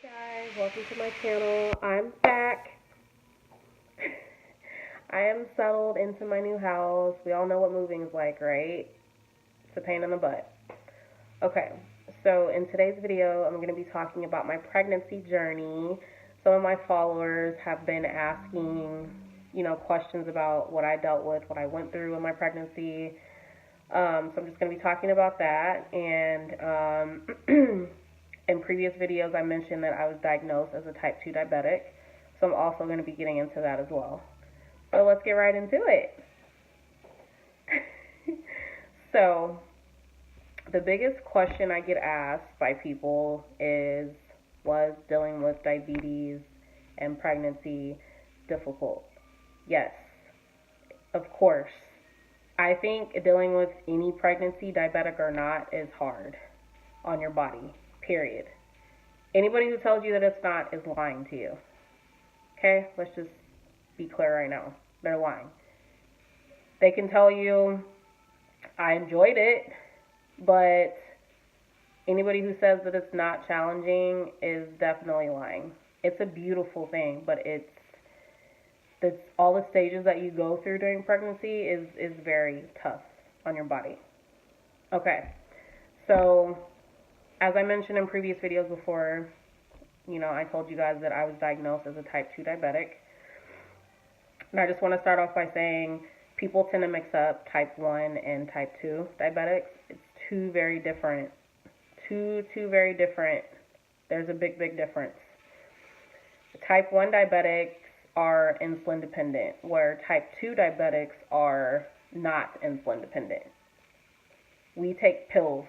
Guys, welcome to my channel. I'm back. I am settled into my new house. We all know what moving is like, right? It's a pain in the butt. Okay, so in today's video, I'm going to be talking about my pregnancy journey. Some of my followers have been asking, questions about what I dealt with, what I went through in my pregnancy. So I'm just going to be talking about that. And in previous videos, I mentioned that I was diagnosed as a type 2 diabetic. So I'm also going to be getting into that as well. So let's get right into it. So the biggest question I get asked by people is, was dealing with diabetes and pregnancy difficult? Yes, of course. I think dealing with any pregnancy, diabetic or not, is hard on your body, period. Anybody who tells you that it's not is lying to you. Okay? Let's just be clear right now. They're lying. They can tell you, I enjoyed it, but anybody who says that it's not challenging is definitely lying. It's a beautiful thing, but all the stages that you go through during pregnancy is very tough on your body. Okay, so as I mentioned in previous videos before, I told you guys that I was diagnosed as a type 2 diabetic. And I just want to start off by saying people tend to mix up type 1 and type 2 diabetics. It's two very different. Two very different. There's a big difference. Type 1 diabetics are insulin dependent, where type 2 diabetics are not insulin dependent. We take pills,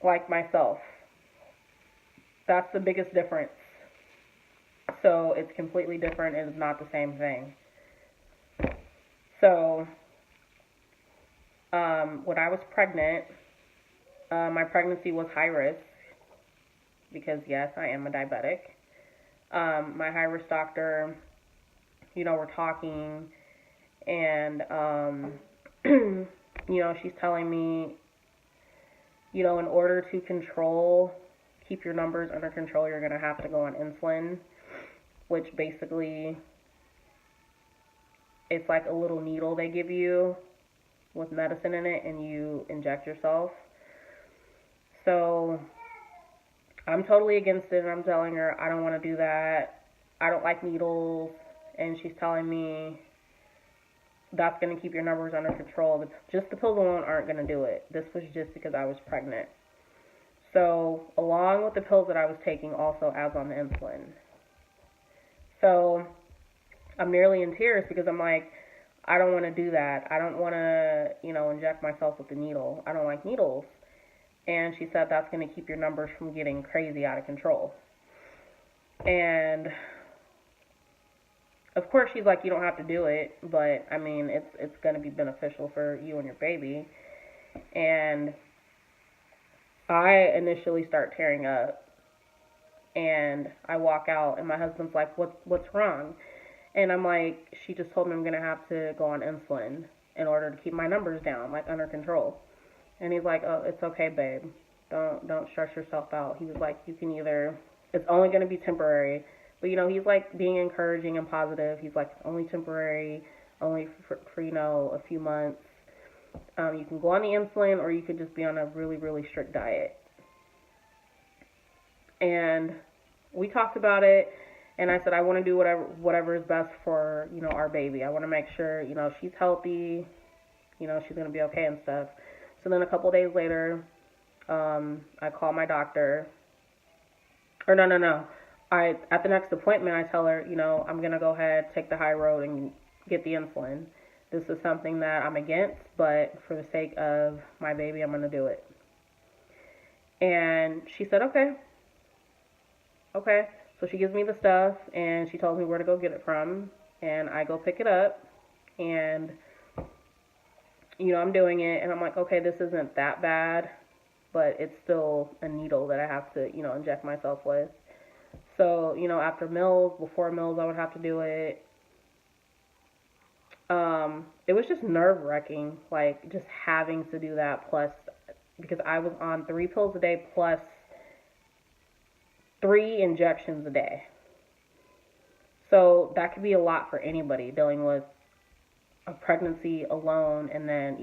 like myself. That's the biggest difference. So it's completely different. It is not the same thing. So when I was pregnant, my pregnancy was high risk because, yes, I am a diabetic. My high risk doctor, we're talking, and, she's telling me, in order to keep your numbers under control, you're going to have to go on insulin, which basically it's like a little needle they give you with medicine in it, and you inject yourself. So I'm totally against it, and I'm telling her I don't want to do that. I don't like needles, and she's telling me that's going to keep your numbers under control. But just the pills alone aren't going to do it. This was just because I was pregnant. So along with the pills that I was taking, also adds on the insulin. So I'm nearly in tears because I'm like, I don't want to do that. I don't want to, inject myself with the needle. I don't like needles. And she said that's going to keep your numbers from getting crazy out of control. And of course she's like, you don't have to do it, but I mean, it's going to be beneficial for you and your baby. And I initially start tearing up, and I walk out, and my husband's like, what's wrong? And I'm like, she just told me I'm going to have to go on insulin in order to keep my numbers down, like under control. And he's like, oh, it's okay, babe. Don't stress yourself out. He was like, you can either, it's only going to be temporary. But, he's like being encouraging and positive. He's like, it's only temporary, only for a few months. You can go on the insulin, or you could just be on a really strict diet. And we talked about it, and I said I want to do whatever is best for, our baby. I want to make sure, she's healthy, she's going to be okay and stuff. So then a couple days later, I call my doctor. Or no. At the next appointment, I tell her, I'm going to go ahead, take the high road, and get the insulin. This is something that I'm against, but for the sake of my baby, I'm going to do it. And she said, okay. Okay. So she gives me the stuff, and she tells me where to go get it from, and I go pick it up, and, I'm doing it, and I'm like, okay, this isn't that bad, but it's still a needle that I have to, inject myself with. So, after meals, before meals, I would have to do it. It was just nerve-wracking, like, just having to do that, plus, because I was on 3 pills a day, plus 3 injections a day. So that could be a lot for anybody dealing with a pregnancy alone and then,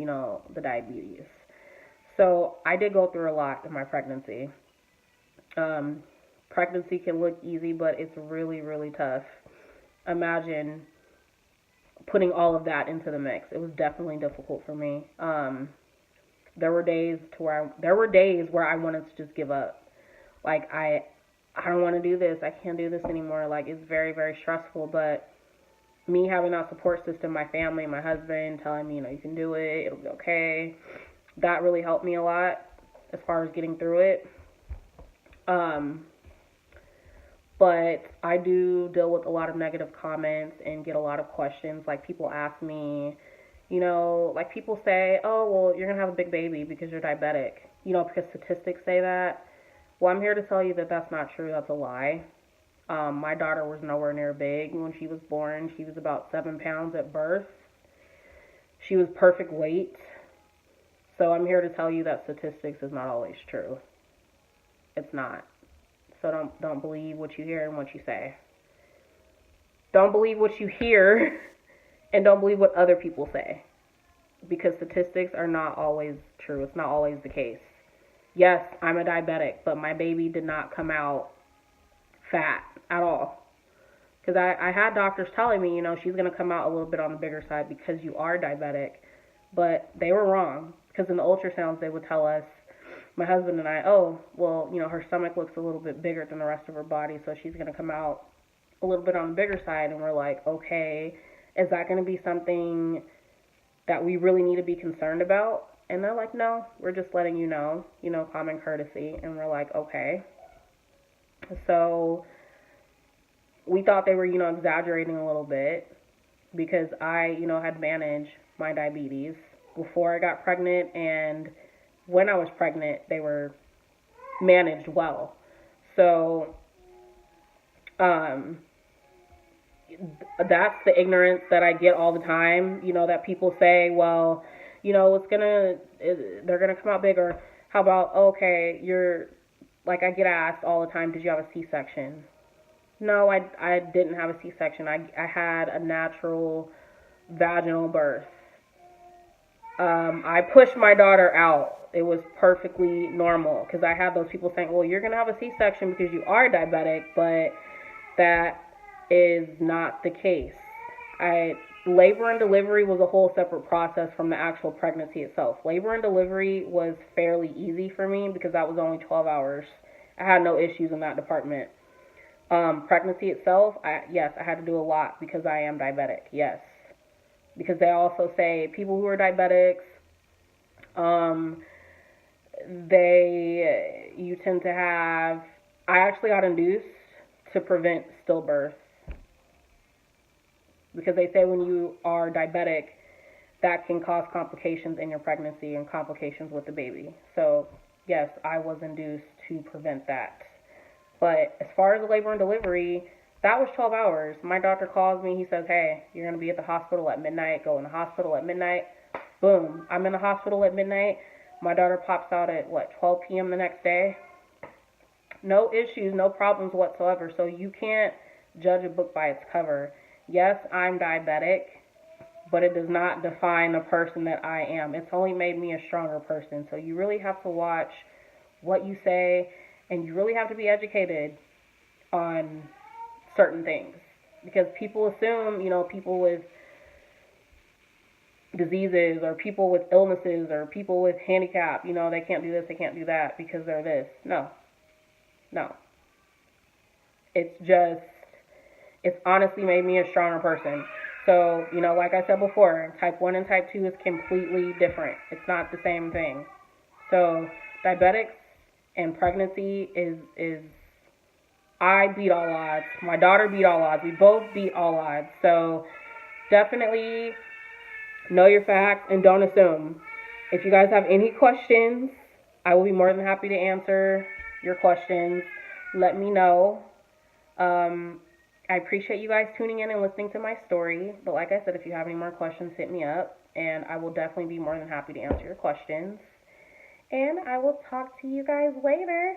the diabetes. So I did go through a lot in my pregnancy. Pregnancy can look easy, but it's really, really tough. Imagine putting all of that into the mix. It was definitely difficult for me. There were days where I wanted to just give up. Like, I don't want to do this. I can't do this anymore. Like, it's very, very stressful. But me having that support system, my family, my husband telling me, you can do it. It'll be okay. That really helped me a lot as far as getting through it. But I do deal with a lot of negative comments and get a lot of questions. Like, people ask me, like, people say, oh, well, you're going to have a big baby because you're diabetic. Because statistics say that. Well, I'm here to tell you that that's not true. That's a lie. My daughter was nowhere near big when she was born. She was about 7 pounds at birth. She was perfect weight. So I'm here to tell you that statistics is not always true. It's not. So don't believe what you hear and what you say. Don't believe what you hear and don't believe what other people say. Because statistics are not always true. It's not always the case. Yes, I'm a diabetic, but my baby did not come out fat at all. Because I had doctors telling me, she's going to come out a little bit on the bigger side because you are diabetic. But they were wrong. Because in the ultrasounds, they would tell us, my husband and I, oh, well, her stomach looks a little bit bigger than the rest of her body, so she's going to come out a little bit on the bigger side. And we're like, okay, is that going to be something that we really need to be concerned about? And they're like, no, we're just letting you know, common courtesy. And we're like, okay. So we thought they were, exaggerating a little bit because I, had managed my diabetes before I got pregnant, and when I was pregnant, they were managed well. So that's the ignorance that I get all the time, that people say, well, they're going to come out big, or how about, okay, I get asked all the time, did you have a C-section? No, I didn't have a C-section. I had a natural vaginal birth. I pushed my daughter out. It was perfectly normal because I had those people saying, well, you're going to have a C-section because you are diabetic, but that is not the case. Labor and delivery was a whole separate process from the actual pregnancy itself. Labor and delivery was fairly easy for me because that was only 12 hours. I had no issues in that department. Pregnancy itself, yes, I had to do a lot because I am diabetic, yes. Because they also say people who are diabetics, you tend to have, I actually got induced to prevent stillbirth. Because they say when you are diabetic, that can cause complications in your pregnancy and complications with the baby. So, yes, I was induced to prevent that. But as far as the labor and delivery, that was 12 hours. My doctor calls me. He says, hey, you're going to be at the hospital at midnight. Go in the hospital at midnight. Boom. I'm in the hospital at midnight. My daughter pops out at, 12 p.m. the next day? No issues, no problems whatsoever. So you can't judge a book by its cover. Yes, I'm diabetic, but it does not define the person that I am. It's only made me a stronger person. So you really have to watch what you say, and you really have to be educated on certain things. Because people assume, people with diseases or people with illnesses or people with handicap, they can't do this, they can't do that because they're this. No. It's honestly made me a stronger person. So, like I said before, type 1 and type 2 is completely different. It's not the same thing. So, diabetics and pregnancy is I beat all odds. My daughter beat all odds. We both beat all odds. So, definitely know your facts and don't assume. If you guys have any questions, I will be more than happy to answer your questions. Let me know. I appreciate you guys tuning in and listening to my story. But like I said, if you have any more questions, hit me up. And I will definitely be more than happy to answer your questions. And I will talk to you guys later.